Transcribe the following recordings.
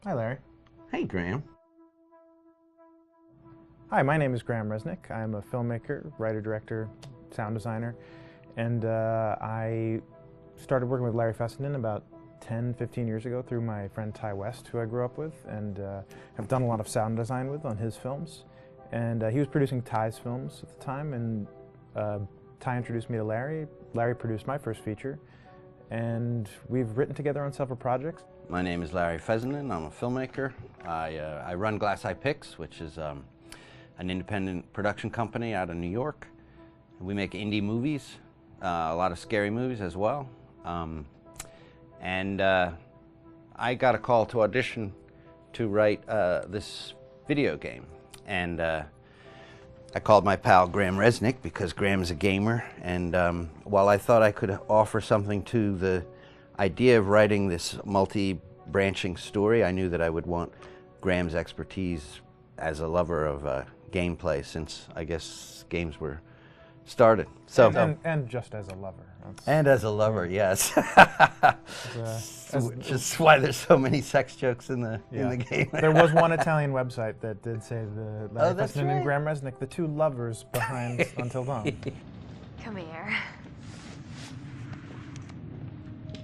Hi, Larry. Hey, Graham. Hi, my name is Graham Resnick. I'm a filmmaker, writer, director, sound designer, and I started working with Larry Fessenden about 10, 15 years ago through my friend Ty West, who I grew up with, and have done a lot of sound design with on his films. And he was producing Ty's films at the time, and Ty introduced me to Larry. Larry produced my first feature, and we've written together on several projects. My name is Larry Fessenden. I'm a filmmaker. I run Glass Eye Pix, which is an independent production company out of New York. We make indie movies, a lot of scary movies as well. I got a call to audition to write this video game. And I called my pal Graham Resnick because Graham's a gamer. And while I thought I could offer something to the idea of writing this multi-branching story, I knew that I would want Graham's expertise as a lover of gameplay, since I guess games were started. So and just as a lover. And as a lover, yes. Which is why there's so many sex jokes in the game. There was one Italian website that did say the Larry Fessenden right. and Graham Resnick, the two lovers behind Until Dawn. Come here.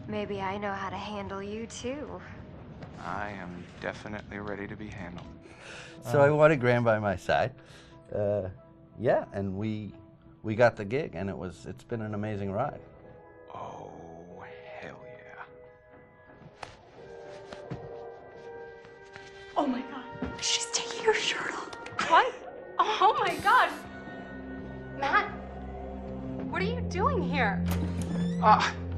Maybe I know how to handle you too. I am definitely ready to be handled. So I wanted Graham by my side. Yeah, and we got the gig, and it's been an amazing ride. Oh, hell yeah. Oh my god, she's taking her shirt off. What? Oh my god! Matt, what are you doing here?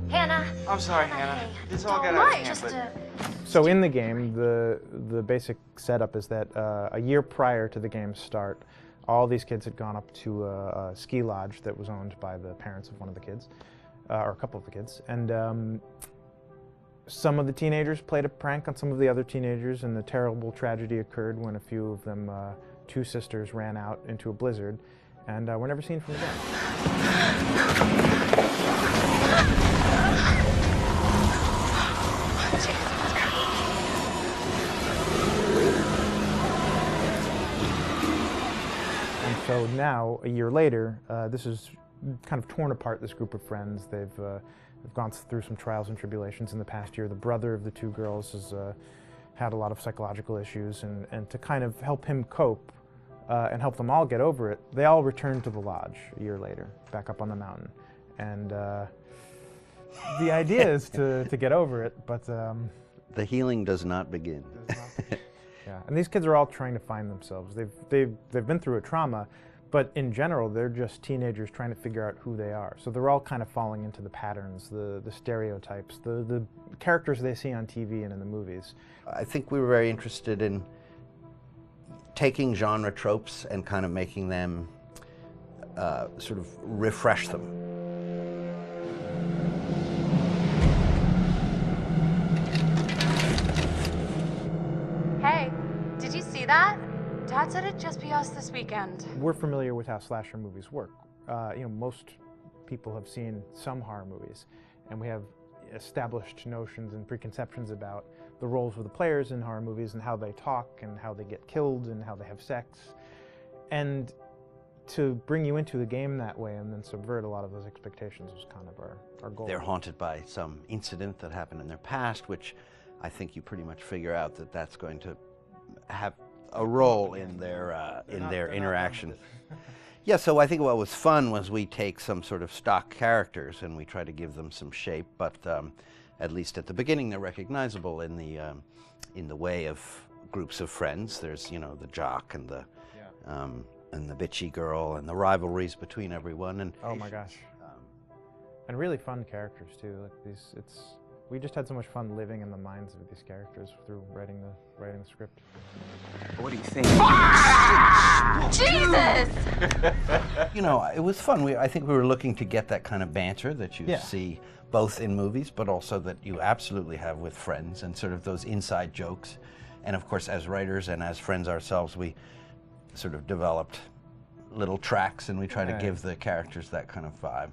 Hannah. I'm sorry, Hannah. Hey, This all don't got out of worry, hand, but... So in the game, the basic setup is that a year prior to the game's start, all these kids had gone up to a ski lodge that was owned by the parents of one of the kids, or a couple of the kids, and some of the teenagers played a prank on some of the other teenagers, and the terrible tragedy occurred when a few of them, two sisters, ran out into a blizzard, and were never seen from again. So now, a year later, this is kind of torn apart, this group of friends. They've gone through some trials and tribulations in the past year. The brother of the two girls has had a lot of psychological issues, and to kind of help him cope and help them all get over it, they all returned to the lodge a year later, back up on the mountain. And the idea is to get over it, but... the healing does not begin. Yeah, and these kids are all trying to find themselves. They've been through a trauma, but in general, they're just teenagers trying to figure out who they are. So they're all kind of falling into the patterns, the stereotypes, the characters they see on TV and in the movies. I think we were very interested in taking genre tropes and kind of making them sort of refresh them. Hey, did you see that? Dad said it'd just be us this weekend. We're familiar with how slasher movies work. Most people have seen some horror movies, and we have established notions and preconceptions about the roles of the players in horror movies and how they talk and how they get killed and how they have sex. And to bring you into the game that way and then subvert a lot of those expectations was kind of our goal. They're haunted by some incident that happened in their past, which I think you pretty much figure out that that's going to have a role in their interaction. Yeah, so I think what was fun was we take some sort of stock characters and we try to give them some shape, but at least at the beginning they're recognizable in the way of groups of friends. There's the jock and the bitchy girl and the rivalries between everyone. And oh my gosh, and really fun characters too. Like we just had so much fun living in the minds of these characters through writing the script. What do you think? Jesus! It was fun. I think we were looking to get that kind of banter that you see both in movies, but also that you absolutely have with friends, and sort of those inside jokes. And of course, as writers and as friends ourselves, we sort of developed little tracks, and we try to give the characters that kind of vibe.